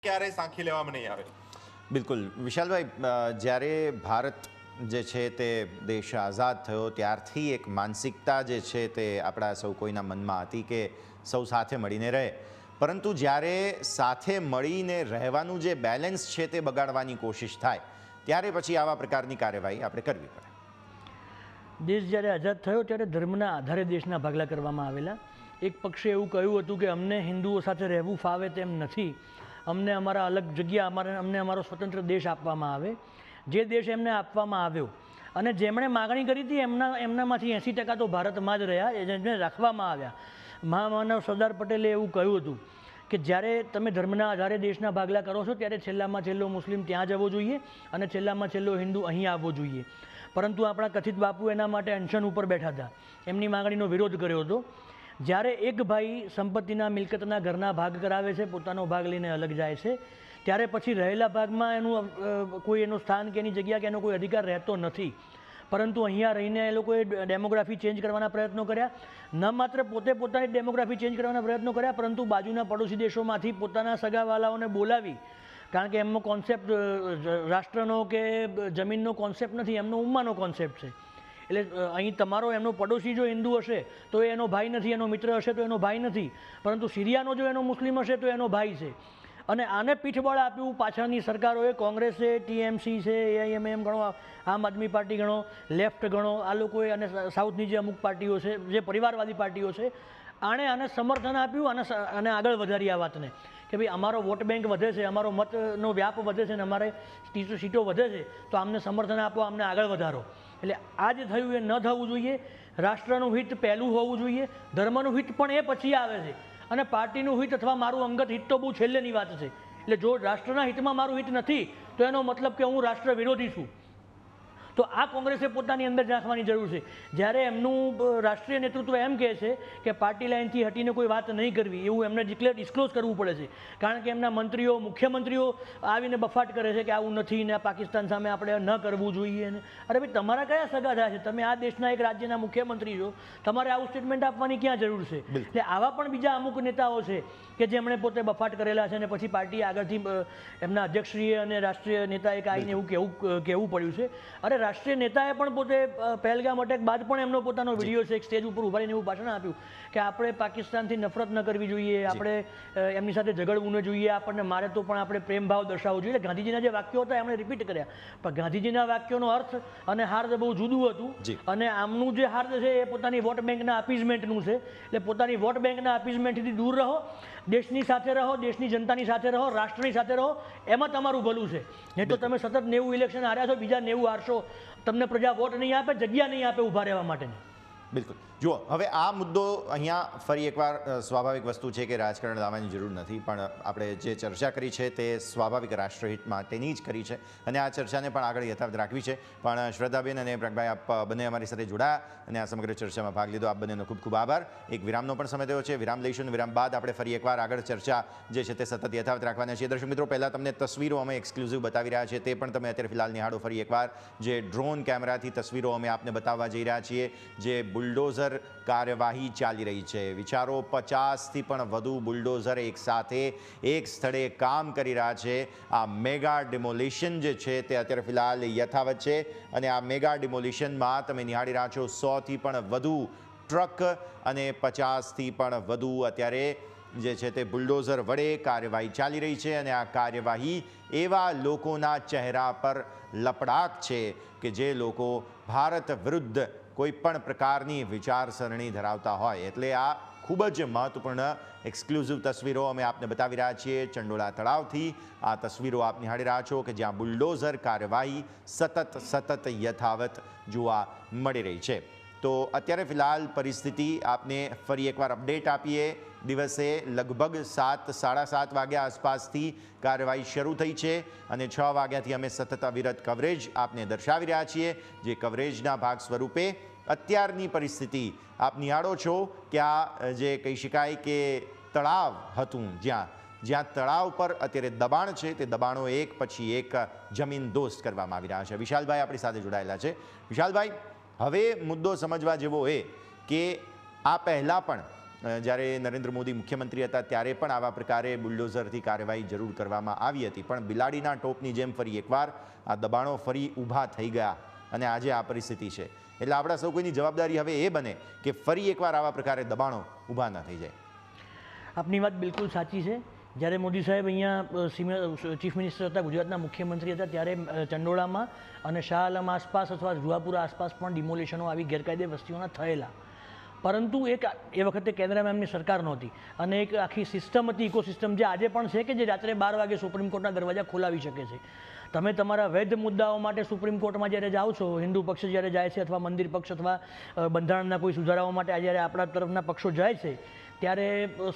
ક્યારેય સાંખી લેવામાં નહીં આવે। બિલકુલ વિશાલભાઈ, જ્યારે ભારત જે છે તે દેશ આઝાદ થયો ત્યારથી એક માનસિકતા જે છે તે આપણા સૌ કોઈના મનમાં હતી કે સૌ સાથે મળીને રહે, પરંતુ જ્યારે સાથે મળીને રહેવાનું જે બેલેન્સ છે તે બગાડવાની કોશિશ થાય ત્યારે પછી આવા પ્રકારની કાર્યવાહી આપણે કરવી પડે। દેશ જ્યારે આઝાદ થયો ત્યારે ધર્મના આધારે દેશના ભાગલા કરવામાં આવેલા। એક પક્ષે એવું કહ્યું હતું કે અમને હિન્દુઓ સાથે રહેવું ફાવે તેમ નથી, અમને અમારા અલગ જગ્યા અમને અમારો સ્વતંત્ર દેશ આપવામાં આવે। જે દેશ એમને આપવામાં આવ્યો અને જેમણે માગણી કરી હતી એમનામાંથી 80% તો ભારતમાં જ રહ્યા, જેમને રાખવામાં આવ્યા। મહામાનવ સરદાર પટેલે એવું કહ્યું હતું કે જ્યારે તમે ધર્મના આધારે દેશના ભાગલા કરો છો ત્યારે છેલ્લામાં છેલ્લો મુસ્લિમ ત્યાં જવો જોઈએ અને છેલ્લામાં છેલ્લો હિન્દુ અહીં આવવો જોઈએ। પરંતુ આપણા કથિત બાપુ એના માટે અનશન ઉપર બેઠા હતા, એમની માગણીનો વિરોધ કર્યો હતો। જ્યારે એક ભાઈ સંપત્તિના મિલકતના ઘરના ભાગ કરાવે છે, પોતાનો ભાગ લઈને અલગ જાય છે, ત્યારે પછી રહેલા ભાગમાં એનું સ્થાન કે એની જગ્યા કે એનો કોઈ અધિકાર રહેતો નથી। પરંતુ અહીંયા રહીને એ લોકોએ ડેમોગ્રાફી ચેન્જ કરવાના પ્રયત્નો કર્યા। ન માત્ર પોતે પોતાની ડેમોગ્રાફી ચેન્જ કરવાના પ્રયત્નો કર્યા, પરંતુ બાજુના પડોશી દેશોમાંથી પોતાના સગાવાલાઓને બોલાવી, કારણ કે એમનો કોન્સેપ્ટ રાષ્ટ્રનો કે જમીનનો કોન્સેપ્ટ નથી, એમનો ઉમ્માનો કોન્સેપ્ટ છે। એટલે અહીં તમારો એમનો પડોશી જો હિન્દુ હશે તો એનો ભાઈ નથી, એનો મિત્ર હશે તો એનો ભાઈ નથી, પરંતુ સિરિયાનો જો એનો મુસ્લિમ હશે તો એનો ભાઈ છે। અને આને પીઠબળ આપ્યું પાછળની સરકારોએ, કોંગ્રેસે, ટીએમસી છે, એઆઈએમઆઈએમ ગણો, આમ આદમી પાર્ટી ગણો, લેફ્ટ ગણો, આ લોકોએ અને સાઉથની જે અમુક પાર્ટીઓ છે, જે પરિવારવાદી પાર્ટીઓ છે, આને સમર્થન આપ્યું અને આગળ વધારી આ વાતને કે ભાઈ અમારો વોટ બેંક વધે છે, અમારો મતનો વ્યાપ વધે છે અને અમારે સીટો વધે છે, તો આમને સમર્થન આપો, આમને આગળ વધારો। એટલે આ જે થયું એ ન થવું જોઈએ। રાષ્ટ્રનું હિત પહેલું હોવું જોઈએ, ધર્મનું હિત પણ એ પછી આવે છે, અને પાર્ટીનું હિત અથવા મારું અંગત હિત તો બહુ છેલ્લેની વાત છે। એટલે જો રાષ્ટ્રના હિતમાં મારું હિત નથી તો એનો મતલબ કે હું રાષ્ટ્ર વિરોધી છું। તો આ કોંગ્રેસે પોતાની અંદર રાખવાની જરૂર છે। જ્યારે એમનું રાષ્ટ્રીય નેતૃત્વ એમ કહે છે કે પાર્ટી લાઇનથી હટીને કોઈ વાત નહીં કરવી, એવું એમને ડિસ્ક્લોઝ કરવું પડે છે, કારણ કે એમના મંત્રીઓ, મુખ્યમંત્રીઓ આવીને બફાટ કરે છે કે આવું નથી ને પાકિસ્તાન સામે આપણે ન કરવું જોઈએ ને। અરે ભાઈ, તમારા કયા સગા થયા છે? તમે આ દેશના એક રાજ્યના મુખ્યમંત્રી છો, તમારે આવું સ્ટેટમેન્ટ આપવાની ક્યાં જરૂર છે? એટલે આવા પણ બીજા અમુક નેતાઓ છે કે જેમણે પોતે બફાટ કરેલા છે અને પછી પાર્ટી આગળથી એમના અધ્યક્ષશ્રીએ અને રાષ્ટ્રીય નેતાએ આવીને એવું કહેવું પડ્યું છે। અરે રાષ્ટ્રીય નેતાએ પણ પોતે પહેલગામ અટેક બાદ પણ એમનો પોતાનો વિડીયો છે, એક સ્ટેજ ઉપર ઉભા રહીને એવું ભાષણ આપ્યું કે આપણે પાકિસ્તાનથી નફરત ન કરવી જોઈએ, આપણે એમની સાથે ઝઘડવું ન જોઈએ, આપણને મારે તો પણ આપણે પ્રેમ ભાવ દર્શાવવો જોઈએ। ગાંધીજીના જે વાક્યો હતા એમણે રિપીટ કર્યા, પણ ગાંધીજીના વાક્યોનો અર્થ અને હાર્દ બહુ જુદું હતું, અને આમનું જે હાર્દ છે એ પોતાની વોટ બેંકના અપીઝમેન્ટનું છે। એટલે પોતાની વોટ બેંકના અપીઝમેન્ટથી દૂર રહો, દેશની સાથે રહો, દેશની જનતાની સાથે રહો, રાષ્ટ્રની સાથે રહો, એમાં તમારું ભલું છે। નહીં તો તમે સતત 90 ઇલેક્શન હાર્યા છો, બીજા 90 હારશો, તમને પ્રજા વોટ નહીં આપે, જગ્યા નહીં આપે ઊભા રહેવા માટેની। બિલકુલ। જુઓ, હવે આ મુદ્દો અહીંયા ફરી એકવાર સ્વાભાવિક વસ્તુ છે કે રાજકારણ લાવવાની જરૂર નથી, પણ આપણે જે ચર્ચા કરી છે તે સ્વાભાવિક રાષ્ટ્રહિત માટેની જ કરી છે અને આ ચર્ચાને પણ આગળ યથાવત રાખવી છે। પણ શ્રદ્ધાબેન અને પ્રગભાઈ, આપ બંને અમારી સાથે જોડાયા અને આ સમગ્ર ચર્ચામાં ભાગ લીધો, આપ બંનેનો ખૂબ ખૂબ આભાર। એક વિરામનો પણ સમય થયો છે, વિરામ લઈશું, વિરામ બાદ આપણે ફરી એકવાર આગળ ચર્ચા જે છે તે સતત યથાવત રાખવાના છીએ। દર્શક મિત્રો, પહેલાં તમને તસવીરો અમે એક્સક્લુઝિવ બતાવી રહ્યા છીએ, તે પણ તમે અત્યારે ફિલહાલ નિહાળો ફરી એકવાર। જે ડ્રોન કેમેરાથી તસવીરો અમે આપને બતાવવા જઈ રહ્યા છીએ, જે બુલડોઝર કાર્યવાહી ચાલી રહી છે। વિચારો, 50થી પણ વધુ બુલડોઝર એક સાથે એક સ્થળે કામ કરી રહ્યા છે। આ મેગા ડિમોલિશન જે છે તે અત્યારે ફિલહાલ યથાવત છે અને આ મેગા ડિમોલિશનમાં તમે નિહાળી રહ્યા છો 100થી પણ વધુ ટ્રક અને 50થી પણ વધુ અત્યારે જે છે તે બુલડોઝર વડે કાર્યવાહી ચાલી રહી છે। અને આ કાર્યવાહી એવા લોકોના ચહેરા પર લપડાક છે કે જે લોકો ભારત વિરુદ્ધ કોઈ પણ પ્રકારની વિચારસરણી ધરાવતા હોય। એટલે આ ખૂબ જ મહત્વપૂર્ણ એક્સક્લુઝિવ તસવીરો અમે આપને બતાવી રહ્યા છીએ ચંડોળા તળાવથી। આ તસવીરો આપ નિહાળી રહ્યા છો કે જ્યાં બુલડોઝર કાર્યવાહી સતત યથાવત જોવા મળી રહી છે। તો અત્યારે ફિલહાલ પરિસ્થિતિ આપને ફરી એકવાર અપડેટ આપીએ। દિવસે લગભગ 7-7:30 વાગ્યા આસપાસથી કાર્યવાહી શરૂ થઈ છે અને 6 વાગ્યાથી અમે સતત અવિરત કવરેજ આપને દર્શાવી રહ્યા છીએ। જે કવરેજના ભાગ સ્વરૂપે અત્યારની પરિસ્થિતિ આપ નિહાળો છો કે આ જે કહી શકાય કે તળાવ હતું, જ્યાં તળાવ પર અત્યારે દબાણ છે, તે દબાણો એક પછી એક જમીનદોસ્ત કરવામાં આવી રહ્યા છે। વિશાલભાઈ આપણી સાથે જોડાયેલા છે। વિશાલભાઈ, હવે મુદ્દો સમજવા જેવો એ કે આ પહેલાં પણ જ્યારે નરેન્દ્ર મોદી મુખ્યમંત્રી હતા ત્યારે પણ આવા પ્રકારે બુલડોઝરથી કાર્યવાહી જરૂર કરવામાં આવી હતી, પણ બિલાડીના ટોપની જેમ ફરી એકવાર આ દબાણો ફરી ઊભા થઈ ગયા અને આજે આ પરિસ્થિતિ છે. એટલે આપણા સૌ કોઈની જવાબદારી હવે એ બને કે ફરી એકવાર આવા પ્રકારે દબાણો ઊભા ન થઈ જાય. આપની વાત બિલકુલ સાચી છે. જ્યારે મોદી સાહેબ અહીંયા ચીફ મિનિસ્ટર હતા, ગુજરાતના મુખ્યમંત્રી હતા, ત્યારે ચંડોળામાં અને શાહ આલમ આસપાસ અથવા જુહાપુરા આસપાસ પણ ડિમોલિશનો આવી ગેરકાયદે વસ્તીઓના થયેલા. પરંતુ એ વખતે કેન્દ્રમાં એમની સરકાર નહોતી અને એક આખી સિસ્ટમ હતી, ઇકોસિસ્ટમ, જે આજે પણ છે કે જે રાત્રે 12 વાગે સુપ્રીમ કોર્ટના દરવાજા ખોલાવી શકે છે. તમે તમારા વૈધ મુદ્દાઓ માટે સુપ્રીમ કોર્ટમાં જ્યારે જાઓ છો, હિન્દુ પક્ષ જ્યારે જાય છે અથવા મંદિર પક્ષ અથવા બંધારણના કોઈ સુધારાઓ માટે જ્યારે આપણા તરફના પક્ષો જાય છે, ત્યારે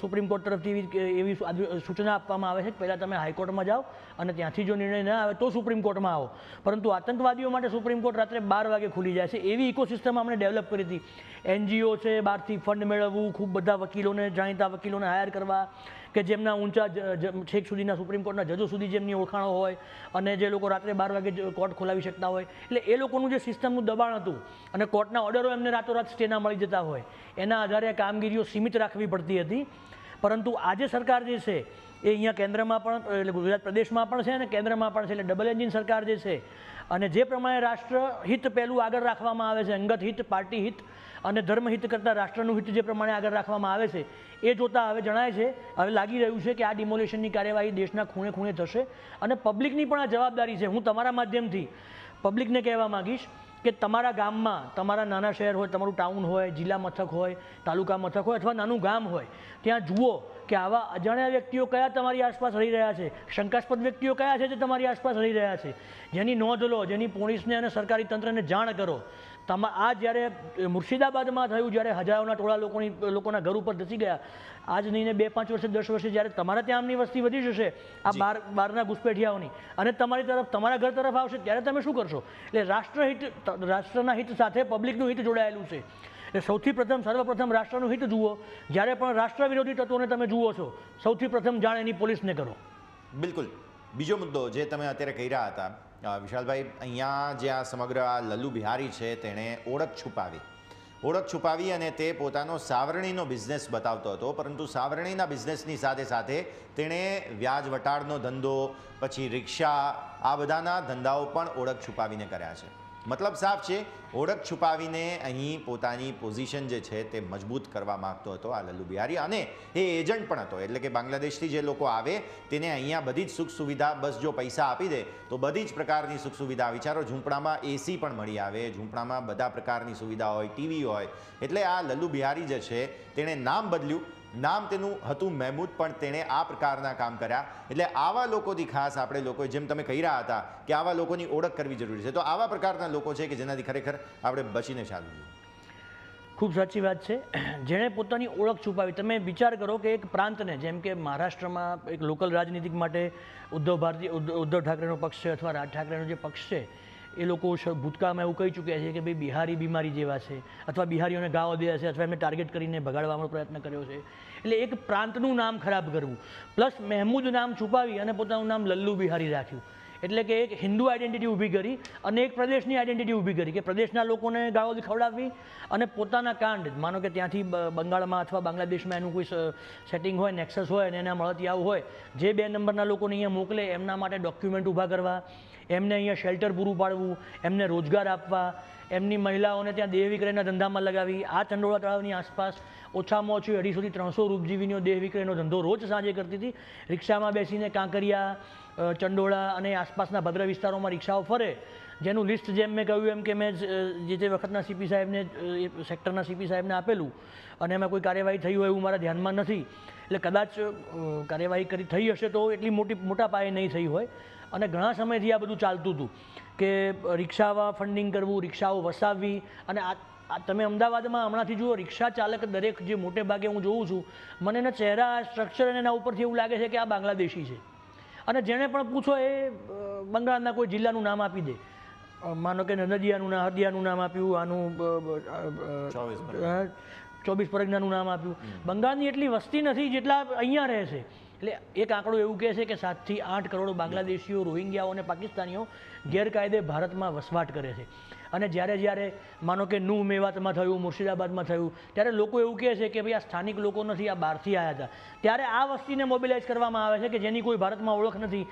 સુપ્રીમ કોર્ટ તરફથી એવી સૂચના આપવામાં આવે છે કે પહેલાં તમે હાઈકોર્ટમાં જાઓ અને ત્યાંથી જો નિર્ણય ન આવે તો સુપ્રીમ કોર્ટમાં આવો. પરંતુ આતંકવાદીઓ માટે સુપ્રીમ કોર્ટ રાત્રે 12 વાગે ખુલી જાય છે. એવી ઇકોસિસ્ટમ આપણે ડેવલપ કરી હતી. NGO છે, બહારથી ફંડ મેળવવું, ખૂબ બધા વકીલોને, જાણીતા વકીલોને હાયર કરવા કે જેમના ઊંચા છેક સુધીના સુપ્રીમ કોર્ટના જજો સુધી જેમની ઓળખાણો હોય અને જે લોકો રાત્રે 12 વાગે કોર્ટ ખોલાવી શકતા હોય. એટલે એ લોકોનું જે સિસ્ટમનું દબાણ હતું અને કોર્ટના ઓર્ડરો એમને રાતોરાત સ્ટેના મળી જતા હોય, એના આધારે કામગીરીઓ સીમિત રાખવી પડતી હતી. પરંતુ આજે સરકાર જે છે એ અહીંયા કેન્દ્રમાં પણ, એટલે ગુજરાત પ્રદેશમાં પણ છે અને કેન્દ્રમાં પણ છે, એટલે ડબલ એન્જિન સરકાર જે છે. અને જે પ્રમાણે રાષ્ટ્રહિત પહેલું આગળ રાખવામાં આવે છે, અંગત હિત, પાર્ટી હિત અને ધર્મહિત કરતાં રાષ્ટ્રનું હિત જે પ્રમાણે આગળ રાખવામાં આવે છે, એ જોતાં હવે જણાય છે, હવે લાગી રહ્યું છે કે આ ડિમોલિશનની કાર્યવાહી દેશના ખૂણે ખૂણે થશે અને પબ્લિકની પણ આ જવાબદારી છે. હું તમારા માધ્યમથી પબ્લિકને કહેવા માગીશ કે તમારા ગામમાં, તમારા નાના શહેર હોય, તમારું ટાઉન હોય, જિલ્લા મથક હોય, તાલુકા મથક હોય અથવા નાનું ગામ હોય, ત્યાં જુઓ કે આવા અજાણ્યા વ્યક્તિઓ કયા તમારી આસપાસ રહી રહ્યા છે, શંકાસ્પદ વ્યક્તિઓ કયા છે જે તમારી આસપાસ રહી રહ્યા છે, જેની નોંધ લો, જેની પોલીસને અને સરકારી તંત્રને જાણ કરો. આ જ્યારે મુર્શિદાબાદમાં થયું, જ્યારે હજારોના ટોળા લોકોના ઘર ઉપર ધસી ગયા, આજ નહીં ને 2-5 વર્ષે, 10 વર્ષે જ્યારે તમારા ત્યાં આમની વસ્તી વધી જશે આ બહારના ઘુસપેઠિયાઓની અને તમારી તરફ, તમારા ઘર તરફ આવશે, ત્યારે તમે શું કરશો? એટલે રાષ્ટ્રના હિત સાથે પબ્લિકનું હિત જોડાયેલું છે. એટલે સૌથી પ્રથમ, સર્વપ્રથમ રાષ્ટ્રનું હિત જુઓ. જ્યારે પણ રાષ્ટ્ર વિરોધી તત્વોને તમે જુઓ છો, સૌથી પ્રથમ જાણ એની પોલીસને કરો. બિલકુલ. બીજો મુદ્દો જે તમે અત્યારે કહી રહ્યા હતા વિશાલભાઈ, અહીંયા જે આ સમગ્ર આ લલ્લુ બિહારી છે, તેણે ઓળખ છુપાવી અને તે પોતાનો સાવરણીનો બિઝનેસ બતાવતો હતો. પરંતુ સાવરણીના બિઝનેસની સાથે સાથે તેણે વ્યાજ વટાળનો ધંધો, પછી રિક્ષા, આ બધાના ધંધાઓ પણ ઓળખ છુપાવીને કર્યા છે. મતલબ સાફ છે, ઓળખ છુપાવીને અહીં પોતાની પોઝિશન જે છે તે મજબૂત કરવા માગતો હતો આ લલ્લુ બિહારી, અને એ એજન્ટ પણ હતો. એટલે કે બાંગ્લાદેશથી જે લોકો આવે તેને અહીંયા બધી જ સુખ સુવિધા, બસ જો પૈસા આપી દે તો બધી જ પ્રકારની સુખ સુવિધા. વિચારો, ઝૂંપડામાં AC પણ મળી આવે, ઝૂંપડામાં બધા પ્રકારની સુવિધા હોય, TV હોય. એટલે આ લલ્લુ બિહારી જે છે તેણે નામ બદલ્યું. નામ તેનું હતું મહેમૂદ, પણ તેણે આ પ્રકારના કામ કર્યા. એટલે આવા લોકોથી ખાસ આપણે લોકોએ, જેમ તમે કહી રહ્યા હતા કે આવા લોકોની ઓળખ કરવી જરૂરી છે, તો આવા પ્રકારના લોકો છે કે જેનાથી ખરેખર આપણે બચીને ચાલવું જોઈએ. ખૂબ સાચી વાત છે. જેણે પોતાની ઓળખ છુપાવી, તમે વિચાર કરો કે એક પ્રાંતને, જેમ કે મહારાષ્ટ્રમાં એક લોકલ રાજનીતિક માટે ઉદ્ધવ ઠાકરેનો પક્ષ છે અથવા રાજ ઠાકરેનો જે પક્ષ છે, એ લોકો ભૂતકાળમાં એવું કહી ચૂક્યા છે કે ભાઈ બિહારી બીમારી જેવા છે અથવા બિહારીઓને ગાળો દે છે અથવા એમને ટાર્ગેટ કરીને ભગાડવાનો પ્રયત્ન કર્યો છે. એટલે એક પ્રાંતનું નામ ખરાબ કરવું, પ્લસ મહેમૂદ નામ છુપાવી અને પોતાનું નામ લલ્લુ બિહારી રાખ્યું. એટલે કે એક હિન્દુ આઈડેન્ટિટી ઊભી કરી અને એક પ્રદેશની આઈડેન્ટિટી ઊભી કરી કે પ્રદેશના લોકોને ગાળો ખવડાવવી અને પોતાના કાંડ, માનો કે ત્યાંથી બંગાળમાં અથવા બાંગ્લાદેશમાં એનું કોઈ સેટિંગ હોય, નેક્સસ હોય અને એના મળતિયાઓ હોય, જે 2 નંબરના લોકોને અહીંયા મોકલે એમના માટે ડોક્યુમેન્ટ ઊભા કરવા, એમને અહીંયા શેલ્ટર પૂરું પાડવું, એમને રોજગાર આપવા, એમની મહિલાઓને ત્યાં દેહ વિક્રયના ધંધામાં લગાવી. આ ચંડોળા તળાવની આસપાસ ઓછામાં ઓછી 250 થી 300 રૂપજીવીનો દેહ વિક્રયનો ધંધો રોજ સાંજે કરતી હતી. રિક્ષામાં બેસીને કાંકરિયા, ચંડોળા અને આસપાસના ભદ્ર વિસ્તારોમાં રિક્ષાઓ ફરે, જેનું લિસ્ટ જેમ મેં કહ્યું એમ કે મેં જે તે વખતના CP સાહેબને, સેક્ટરના CP સાહેબને આપેલું અને એમાં કોઈ કાર્યવાહી થઈ હોય એવું મારા ધ્યાનમાં નથી. એટલે કદાચ કાર્યવાહી થઈ હશે તો એટલી મોટા પાયે નહીં થઈ હોય. અને ઘણા સમયથી આ બધું ચાલતું હતું કે રિક્ષામાં ફંડિંગ કરવું, રિક્ષાઓ વસાવવી. અને તમે અમદાવાદમાં હમણાંથી જુઓ, રિક્ષા ચાલક દરેક જે મોટે ભાગે હું જોઉં છું, મને એના ચહેરા, સ્ટ્રક્ચર અને એના ઉપરથી એવું લાગે છે કે આ બાંગ્લાદેશી છે. અને જેણે પણ પૂછો એ બંગાળના કોઈ જિલ્લાનું નામ આપી દે. માનો કે હળદિયાનું નામ આપ્યું, આનું 24 પરગનાનું નામ આપ્યું. બંગાળની એટલી વસ્તી નથી જેટલા અહીંયા રહે છે. એટલે એક આંકડો એવું કહે છે કે 7 થી 8 કરોડ બાંગ્લાદેશીઓ, રોહિંગ્યાઓ અને પાકિસ્તાનીઓ ગેરકાયદે ભારતમાં વસવાટ કરે છે. અને જ્યારે માનો કે નૂ મેવાતમાં થયું, મુર્શિદાબાદમાં થયું, ત્યારે લોકો એવું કહે છે કે ભાઈ આ સ્થાનિક લોકો નથી, આ બહારથી આવ્યા હતા. ત્યારે આ વસ્તીને મોબિલાઇઝ કરવામાં આવે છે કે જેની કોઈ ભારતમાં ઓળખ નથી,